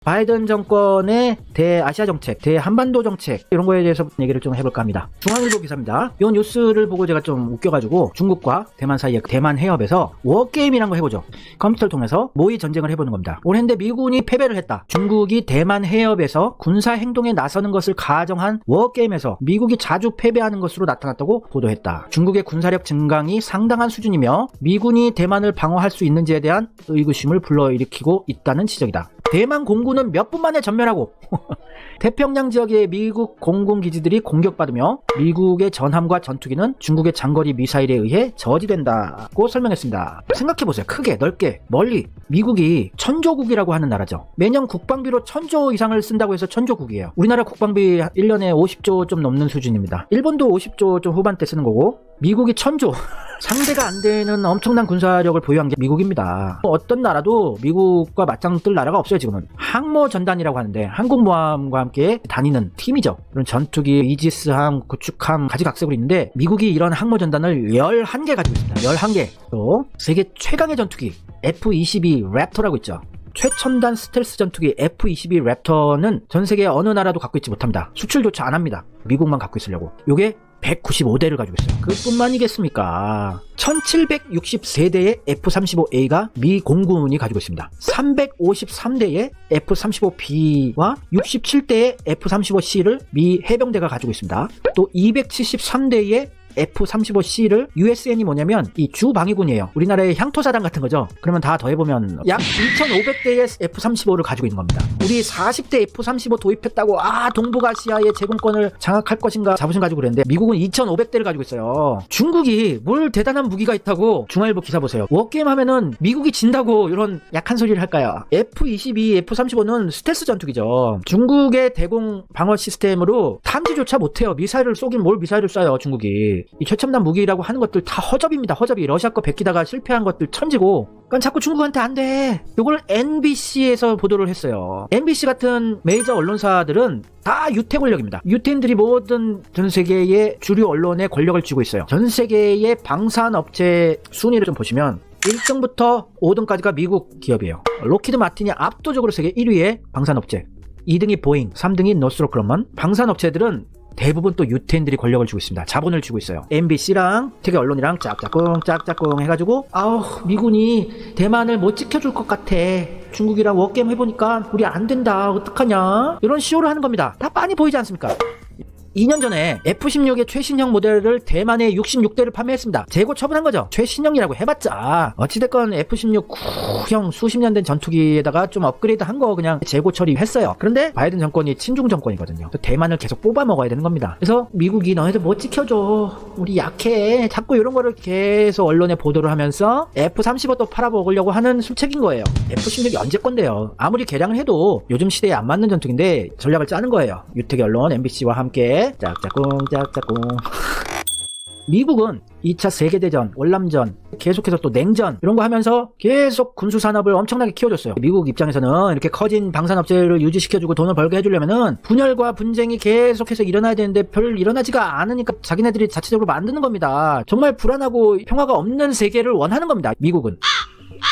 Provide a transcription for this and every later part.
바이든 정권의 대아시아 정책, 대한반도 정책 이런 거에 대해서 얘기를 좀 해볼까 합니다. 중앙일보 기사입니다. 이 뉴스를 보고 제가 좀 웃겨가지고 중국과 대만 사이에 대만 해협에서 워게임이란 거 해보죠. 컴퓨터를 통해서 모의 전쟁을 해보는 겁니다. 올해인데 미군이 패배를 했다. 중국이 대만 해협에서 군사 행동에 나서는 것을 가정한 워게임에서 미국이 자주 패배하는 것으로 나타났다고 보도했다. 중국의 군사력 증강이 상당한 수준이며 미군이 대만을 방어할 수 있는지에 대한 의구심을 불러일으키고 있다는 지적이다. 대만 공군은 몇 분 만에 전멸하고 태평양 지역의 미국 공군 기지들이 공격받으며 미국의 전함과 전투기는 중국의 장거리 미사일에 의해 저지된다고 설명했습니다. 생각해보세요. 크게 넓게 멀리 미국이 천조국이라고 하는 나라죠. 매년 국방비로 1000조 이상을 쓴다고 해서 천조국이에요. 우리나라 국방비 1년에 50조 좀 넘는 수준입니다. 일본도 50조 좀 후반대 쓰는 거고 미국이 1000조 상대가 안 되는 엄청난 군사력을 보유한 게 미국입니다. 어떤 나라도 미국과 맞짱 뜰 나라가 없어요. 지금은 항모 전단이라고 하는데 항공모함과 함께 다니는 팀이죠. 이런 전투기, 이지스함, 구축함 가지각색으로 있는데 미국이 이런 항모 전단을 11개 가지고 있습니다. 11개. 또 세계 최강의 전투기 F-22 랩터라고 있죠. 최첨단 스텔스 전투기 F-22 랩터는 전 세계 어느 나라도 갖고 있지 못합니다. 수출조차 안 합니다. 미국만 갖고 있으려고. 요게 195대를 가지고 있어요. 그뿐만이겠습니까? 1763대의 F-35A가 미 공군이 가지고 있습니다. 353대의 F-35B와 67대의 F-35C를 미 해병대가 가지고 있습니다. 또 273대의 F-35C를 USN이 뭐냐면 이 주방위군이에요. 우리나라의 향토사단 같은 거죠. 그러면 다 더해보면 약 2500대의 F-35를 가지고 있는 겁니다. 우리 40대 F-35 도입했다고 동북아시아의 제공권을 장악할 것인가 자부심 가지고 그랬는데 미국은 2500대를 가지고 있어요. 중국이 뭘 대단한 무기가 있다고 중앙일보 기사 보세요. 워게임 하면은 미국이 진다고 이런 약한 소리를 할까요? F-22, F-35는 스텔스 전투기죠. 중국의 대공 방어 시스템으로 탐지조차 못해요. 미사일을 쏘긴 뭘 미사일을 쏴요 중국이. 이 최첨단 무기라고 하는 것들 다 허접입니다. 허접이. 러시아 거 베끼다가 실패한 것들 천지고. 그러니까 자꾸 중국한테 안 돼. 이걸 NBC에서 보도를 했어요. NBC 같은 메이저 언론사들은 다 유태 권력입니다. 유태인들이 모든 전 세계의 주류 언론에 권력을 쥐고 있어요. 전 세계의 방산업체 순위를 좀 보시면 1등부터 5등까지가 미국 기업이에요. 로키드 마틴이 압도적으로 세계 1위의 방산업체, 2등이 보잉, 3등이 노스트롭 그럼먼. 방산업체들은 대부분 또 유태인들이 권력을 쥐고 있습니다. 자본을 쥐고 있어요. MBC랑 세계 언론이랑 짝짝꿍 해가지고 미군이 대만을 못 지켜줄 것 같아. 중국이랑 워게임 해보니까 우리 안 된다. 어떡하냐. 이런 쇼를 하는 겁니다. 다 빤히 보이지 않습니까? 2년 전에 F-16의 최신형 모델을 대만에 66대를 판매했습니다. 재고 처분한 거죠. 최신형이라고 해봤자 어찌됐건 F-16 구형 수십 년 된 전투기에다가 좀 업그레이드 한 거 그냥 재고 처리했어요. 그런데 바이든 정권이 친중 정권이거든요. 대만을 계속 뽑아 먹어야 되는 겁니다. 그래서 미국이 너희들 못 지켜줘. 우리 약해. 자꾸 이런 거를 계속 언론에 보도를 하면서 F-35 또 팔아먹으려고 하는 술책인 거예요. F-16이 언제 건데요. 아무리 개량을 해도 요즘 시대에 안 맞는 전투기인데 전략을 짜는 거예요. 유태계 언론 MBC와 함께 짝짝꿍. 미국은 2차 세계대전, 월남전, 계속해서 또 냉전 이런 거 하면서 계속 군수산업을 엄청나게 키워줬어요. 미국 입장에서는 이렇게 커진 방산업체를 유지시켜주고 돈을 벌게 해주려면은 분열과 분쟁이 계속해서 일어나야 되는데 별 일어나지가 않으니까 자기네들이 자체적으로 만드는 겁니다. 정말 불안하고 평화가 없는 세계를 원하는 겁니다. 미국은.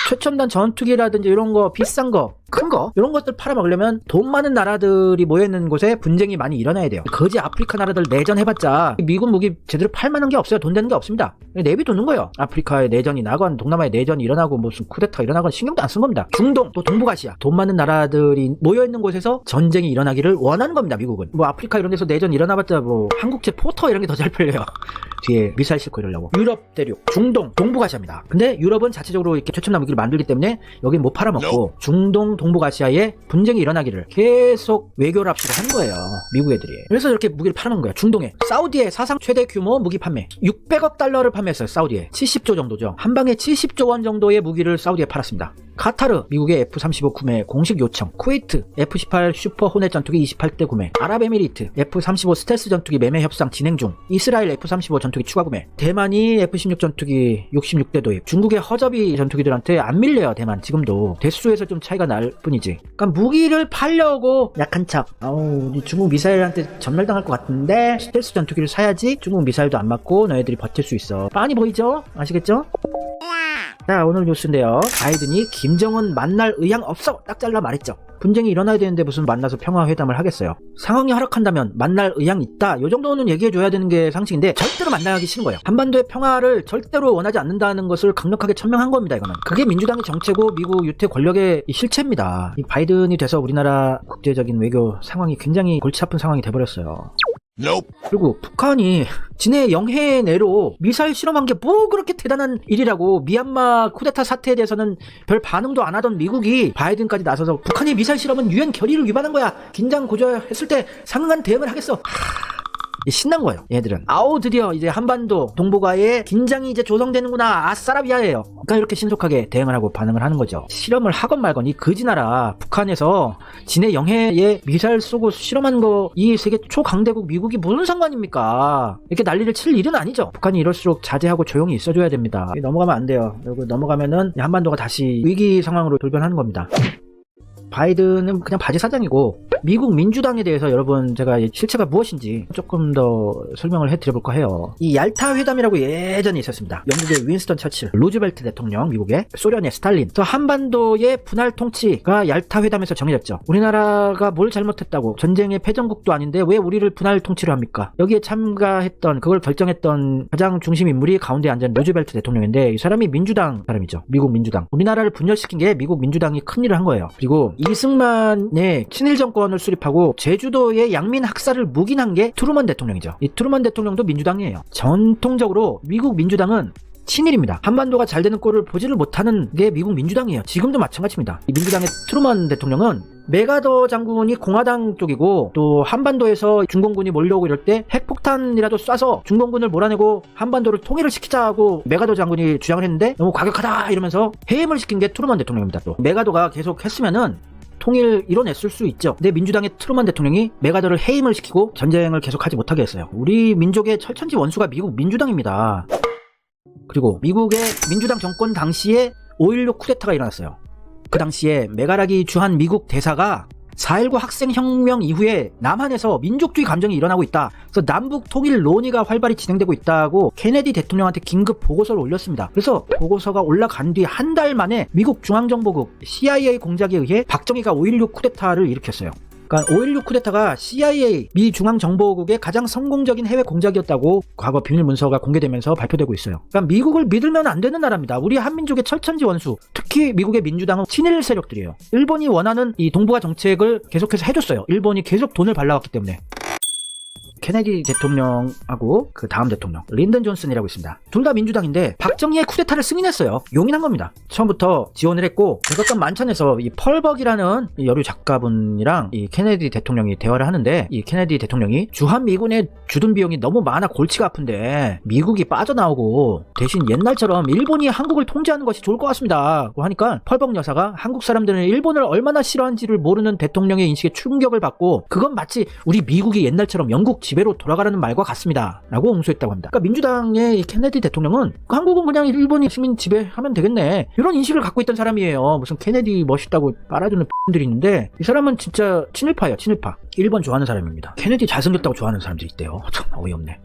최첨단 전투기라든지 이런 거 비싼 거 큰 거 이런 것들 팔아먹으려면 돈 많은 나라들이 모여있는 곳에 분쟁이 많이 일어나야 돼요. 거지 아프리카 나라들 내전해봤자 미군 무기 제대로 팔만한 게 없어요. 돈 되는 게 없습니다. 내비두는 거예요. 아프리카에 내전이 나건 동남아에 내전이 일어나고 무슨 쿠데타 일어나건 신경도 안 쓴 겁니다. 중동 또 동북아시아 돈 많은 나라들이 모여있는 곳에서 전쟁이 일어나기를 원하는 겁니다. 미국은. 뭐 아프리카 이런 데서 내전 일어나봤자 뭐 한국제 포터 이런 게 더 잘 팔려요. 뒤에 미사일 싣고 이러려고. 유럽 대륙, 중동, 동북아시아입니다. 근데 유럽은 자체적으로 이렇게 최첨단 무기를 만들기 때문에 여긴 못 팔아먹고 중동, 동북아시아에 분쟁이 일어나기를 계속 외교를 합시고 한 거예요. 미국 애들이. 그래서 이렇게 무기를 팔아먹은 거예요. 중동에. 사우디에 사상 최대 규모 무기 판매. 600억 달러를 판매했어요. 사우디에. 70조 정도죠. 한 방에 70조 원 정도의 무기를 사우디에 팔았습니다. 카타르, 미국의 F-35 구매 공식 요청. 쿠웨이트, F-18 슈퍼 호넷 전투기 28대 구매. 아랍에미리트, F-35 스텔스 전투기 매매 협상 진행 중. 이스라엘 F-35 전투기 추가 구매. 대만이 F-16 전투기 66대 도입. 중국의 허접이 전투기들한테 안 밀려요. 대만 지금도. 대수에서 좀 차이가 날 뿐이지. 그러니까 무기를 팔려고 약한 척. 우리 중국 미사일한테 전멸당할 것 같은데 스텔스 전투기를 사야지 중국 미사일도 안 맞고 너희들이 버틸 수 있어. 빤히 보이죠? 아시겠죠? 자, 오늘 뉴스인데요. 바이든이 김정은 만날 의향 없어 딱 잘라 말했죠. 분쟁이 일어나야 되는데 무슨 만나서 평화회담을 하겠어요. 상황이 허락한다면 만날 의향 있다, 요 정도는 얘기해줘야 되는 게 상식인데 절대로 만나기 싫은 거예요. 한반도의 평화를 절대로 원하지 않는다는 것을 강력하게 천명한 겁니다. 이거는 그게 민주당의 정체고 미국 유태 권력의 실체입니다. 이 바이든이 돼서 우리나라 국제적인 외교 상황이 굉장히 골치 아픈 상황이 돼버렸어요. 그리고 북한이 지내 영해 내로 미사일 실험한 게 뭐 그렇게 대단한 일이라고, 미얀마 쿠데타 사태에 대해서는 별 반응도 안 하던 미국이 바이든까지 나서서 북한의 미사일 실험은 유엔 결의를 위반한 거야, 긴장 고조했을 때 상응한 대응을 하겠어. 신난 거예요, 얘들은. 아우, 드디어 이제 한반도 동북아에 긴장이 이제 조성되는구나, 아싸라비아예요. 그러니까 이렇게 신속하게 대응을 하고 반응을 하는 거죠. 실험을 하건 말건 이 거지나라 북한에서 지네 영해에 미사일 쏘고 실험한 거 이 세계 초강대국 미국이 무슨 상관입니까? 이렇게 난리를 칠 일은 아니죠. 북한이 이럴수록 자제하고 조용히 있어줘야 됩니다. 넘어가면 안 돼요. 그리고 넘어가면은 한반도가 다시 위기 상황으로 돌변하는 겁니다. 바이든은 그냥 바지 사장이고, 미국 민주당에 대해서 여러분 제가 실체가 무엇인지 조금 더 설명을 해드려볼까 해요. 이 얄타 회담이라고 예전에 있었습니다. 영국의 윈스턴 처칠, 루즈벨트 대통령, 미국의, 소련의 스탈린. 또 한반도의 분할 통치가 얄타 회담에서 정해졌죠. 우리나라가 뭘 잘못했다고, 전쟁의 패전국도 아닌데 왜 우리를 분할 통치를 합니까? 여기에 참가했던, 그걸 결정했던 가장 중심 인물이 가운데 앉은 루즈벨트 대통령인데, 이 사람이 민주당 사람이죠. 미국 민주당. 우리나라를 분열시킨 게 미국 민주당이 큰일을 한 거예요. 그리고 이승만의 친일 정권을 수립하고 제주도의 양민 학살을 묵인한 게 트루먼 대통령이죠. 이 트루먼 대통령도 민주당이에요. 전통적으로 미국 민주당은 친일입니다. 한반도가 잘 되는 꼴을 보지를 못하는 게 미국 민주당이에요. 지금도 마찬가지입니다. 이 민주당의 트루먼 대통령은 메가더 장군이 공화당 쪽이고, 또 한반도에서 중공군이 몰려오고 이럴 때 핵폭탄이라도 쏴서 중공군을 몰아내고 한반도를 통일을 시키자고 메가더 장군이 주장을 했는데 너무 과격하다 이러면서 해임을 시킨 게 트루먼 대통령입니다. 또 메가더가 계속 했으면은 통일 이뤄냈을 수 있죠. 근데 민주당의 트루먼 대통령이 메가더를 해임을 시키고 전쟁을 계속하지 못하게 했어요. 우리 민족의 철천지 원수가 미국 민주당입니다. 그리고 미국의 민주당 정권 당시에 5.16 쿠데타가 일어났어요. 그 당시에 메가라기 주한 미국 대사가 4.19 학생혁명 이후에 남한에서 민족주의 감정이 일어나고 있다, 그래서 남북 통일 논의가 활발히 진행되고 있다고 케네디 대통령한테 긴급 보고서를 올렸습니다. 그래서 보고서가 올라간 뒤 한 달 만에 미국 중앙정보국 CIA 공작에 의해 박정희가 5.16 쿠데타를 일으켰어요. 그러니까 5.16 쿠데타가 CIA, 미 중앙정보국의 가장 성공적인 해외 공작이었다고 과거 비밀 문서가 공개되면서 발표되고 있어요. 그러니까 미국을 믿으면 안 되는 나라입니다. 우리 한민족의 철천지 원수, 특히 미국의 민주당은 친일 세력들이에요. 일본이 원하는 이 동북아 정책을 계속해서 해줬어요. 일본이 계속 돈을 발라왔기 때문에. 케네디 대통령하고 그 다음 대통령 린든 존슨이라고 있습니다. 둘 다 민주당인데 박정희의 쿠데타를 승인했어요. 용인한 겁니다. 처음부터 지원을 했고, 백악관 만찬에서 이 펄벅이라는 이 여류 작가분이랑 이 케네디 대통령이 대화를 하는데, 이 케네디 대통령이 주한미군의 주둔 비용이 너무 많아 골치가 아픈데 미국이 빠져나오고 대신 옛날처럼 일본이 한국을 통제하는 것이 좋을 것 같습니다 하니까, 펄벅 여사가 한국 사람들은 일본을 얼마나 싫어하는지를 모르는 대통령의 인식에 충격을 받고, 그건 마치 우리 미국이 옛날처럼 영국 지배로 돌아가라는 말과 같습니다 라고 옹수했다고 합니다. 그러니까 민주당의 이 케네디 대통령은 한국은 그냥 일본이 식민 지배하면 되겠네, 이런 인식을 갖고 있던 사람이에요. 무슨 케네디 멋있다고 빨아주는 X들이 있는데, 이 사람은 진짜 친일파예요. 친일파. 일본 좋아하는 사람입니다. 케네디 잘생겼다고 좋아하는 사람들이 있대요. 참 어이없네.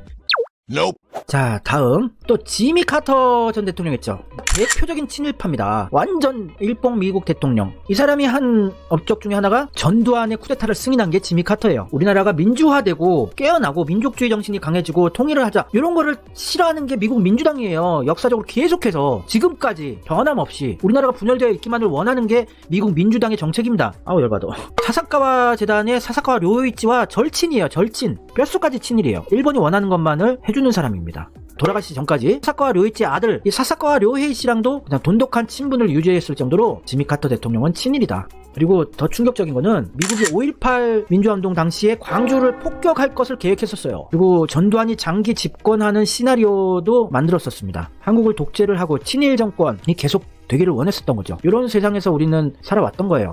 자, 다음 또 지미 카터 전 대통령 있죠. 대표적인 친일파입니다. 완전 일본 미국 대통령. 이 사람이 한 업적 중에 하나가 전두환의 쿠데타를 승인한 게 지미 카터예요. 우리나라가 민주화되고 깨어나고 민족주의 정신이 강해지고 통일을 하자, 이런 거를 싫어하는 게 미국 민주당이에요. 역사적으로 계속해서 지금까지 변함없이 우리나라가 분열되어 있기만을 원하는 게 미국 민주당의 정책입니다. 아우 열받아. 사사카와 재단의 사사카와 료이치와 절친이에요. 절친. 뼛속까지 친일이에요. 일본이 원하는 것만을 해주는 사람입니다. 돌아가시기 전까지 사사카와 료이치의 아들 이 사사카와 료헤이 씨랑도 그냥 돈독한 친분을 유지했을 정도로 지미 카터 대통령은 친일이다. 그리고 더 충격적인 거는 미국이 5.18 민주화운동 당시에 광주를 폭격할 것을 계획했었어요. 그리고 전두환이 장기 집권하는 시나리오도 만들었었습니다. 한국을 독재를 하고 친일 정권이 계속 되기를 원했었던 거죠. 이런 세상에서 우리는 살아왔던 거예요.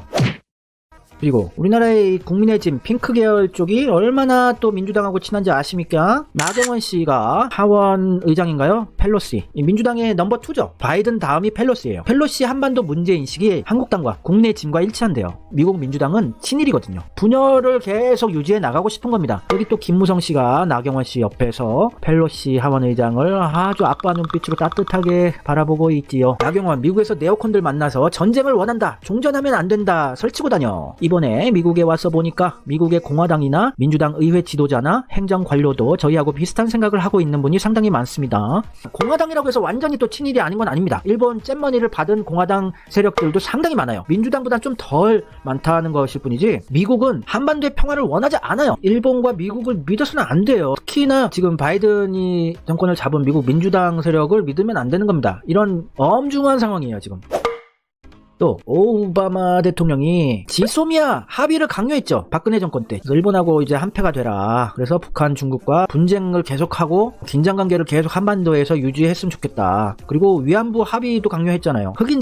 그리고 우리나라의 국민의 짐 핑크 계열 쪽이 얼마나 또 민주당하고 친한지 아십니까? 나경원 씨가 하원 의장인가요? 펠로시. 이 민주당의 넘버 2죠. 바이든 다음이 펠로시예요. 펠로시 한반도 문제 인식이 한국당과 국내 짐과 일치한대요. 미국 민주당은 친일이거든요. 분열을 계속 유지해 나가고 싶은 겁니다. 여기 또 김무성 씨가 나경원 씨 옆에서 펠로시 하원 의장을 아주 아빠 눈빛으로 따뜻하게 바라보고 있지요. 나경원 미국에서 네오콘들 만나서 전쟁을 원한다. 종전하면 안 된다. 설치고 다녀. 이번에 미국에 와서 보니까 미국의 공화당이나 민주당 의회 지도자나 행정 관료도 저희하고 비슷한 생각을 하고 있는 분이 상당히 많습니다. 공화당이라고 해서 완전히 또 친일이 아닌 건 아닙니다. 일본 잼머니를 받은 공화당 세력들도 상당히 많아요. 민주당보다 좀 덜 많다는 것일 뿐이지 미국은 한반도의 평화를 원하지 않아요. 일본과 미국을 믿어서는 안 돼요. 특히나 지금 바이든이 정권을 잡은 미국 민주당 세력을 믿으면 안 되는 겁니다. 이런 엄중한 상황이에요 지금. 또 오바마 대통령이 지소미아 합의를 강요했죠. 박근혜 정권 때. 그래서 일본하고 이제 한패가 되라. 그래서 북한, 중국과 분쟁을 계속하고 긴장관계를 계속 한반도에서 유지했으면 좋겠다. 그리고 위안부 합의도 강요했잖아요. 흑인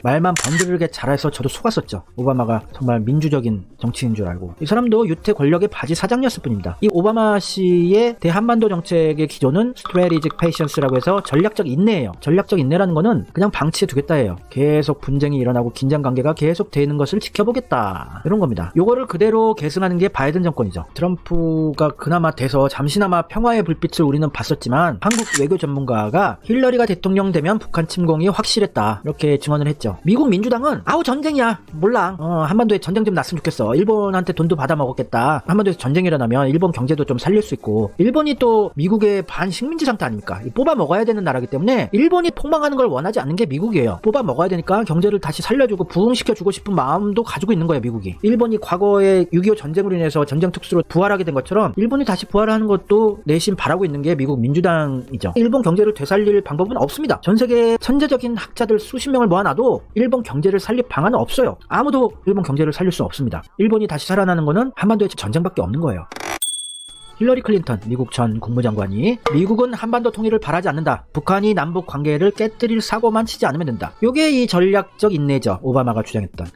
말만 번드르게 잘해서 저도 속았었죠. 오바마가 정말 민주적인 정치인 줄 알고. 이 사람도 유태 권력의 바지 사장이었을 뿐입니다. 이 오바마 씨의 대한반도 정책의 기조는 strategic patience라고 해서 전략적 인내예요. 전략적 인내라는 거는 그냥 방치해 두겠다예요. 계속 분쟁이 일어나고 긴장관계가 계속 되는 것을 지켜보겠다. 이런 겁니다. 요거를 그대로 계승하는 게 바이든 정권이죠. 트럼프가 그나마 돼서 잠시나마 평화의 불빛을 우리는 봤었지만 한국 외교 전문가가 힐러리가 대통령 되면 북한 침공이 확실했다. 이렇게 증언을 했죠. 미국 민주당은 아우 전쟁이야 몰라 한반도에 전쟁 좀 났으면 좋겠어. 일본한테 돈도 받아 먹었겠다. 한반도에서 전쟁이 일어나면 일본 경제도 좀 살릴 수 있고 일본이 또 미국의 반식민지 상태 아닙니까? 뽑아 먹어야 되는 나라기 때문에 일본이 폭망하는 걸 원하지 않는 게 미국이에요. 뽑아 먹어야 되니까 경제를 다시 살려주고 부흥시켜주고 싶은 마음도 가지고 있는 거예요 미국이. 일본이 과거에 6.25 전쟁으로 인해서 전쟁 특수로 부활하게 된 것처럼 일본이 다시 부활하는 것도 내심 바라고 있는 게 미국 민주당이죠. 일본 경제를 되살릴 방법은 없습니다. 전 세계 천재적인 학자들 수십 명을 모아놔도 일본 경제를 살릴 방안은 없어요. 아무도 일본 경제를 살릴 수 없습니다. 일본이 다시 살아나는 거는 한반도의 전쟁밖에 없는 거예요. 힐러리 클린턴 미국 전 국무장관이 미국은 한반도 통일을 바라지 않는다. 북한이 남북 관계를 깨뜨릴 사고만 치지 않으면 된다. 요게 이 전략적 인내죠. 오바마가 주장했던.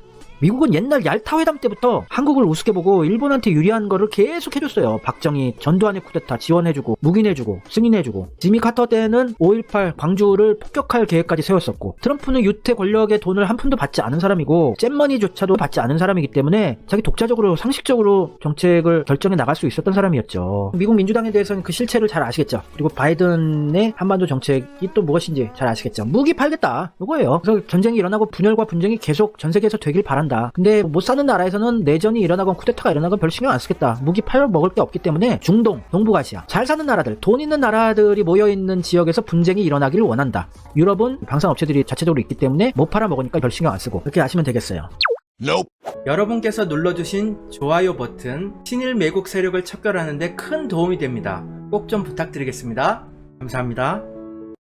미국은 옛날 얄타 회담 때부터 한국을 우습게 보고 일본한테 유리한 거를 계속 해줬어요. 박정희 전두환의 쿠데타 지원해주고 묵인해주고 승인해주고 지미 카터 때는 5.18 광주를 폭격할 계획까지 세웠었고 트럼프는 유태 권력의 돈을 한 푼도 받지 않은 사람이고 잼머니조차도 받지 않은 사람이기 때문에 자기 독자적으로 상식적으로 정책을 결정해 나갈 수 있었던 사람이었죠. 미국 민주당에 대해서는 그 실체를 잘 아시겠죠. 그리고 바이든의 한반도 정책이 또 무엇인지 잘 아시겠죠. 무기 팔겠다 이거예요. 그래서 전쟁이 일어나고 분열과 분쟁이 계속 전 세계에서 되길 바란다. 근데 못 사는 나라에서는 내전이 일어나건 쿠데타가 일어나건 별 신경 안 쓰겠다. 무기 팔 먹을 게 없기 때문에 중동, 동북아시아 잘 사는 나라들, 돈 있는 나라들이 모여있는 지역에서 분쟁이 일어나기를 원한다. 유럽은 방산업체들이 자체적으로 있기 때문에 못 팔아 먹으니까 별 신경 안 쓰고 이렇게 아시면 되겠어요. Nope. 여러분께서 눌러주신 좋아요 버튼 친일 매국 세력을 척결하는 데 큰 도움이 됩니다. 꼭 좀 부탁드리겠습니다. 감사합니다.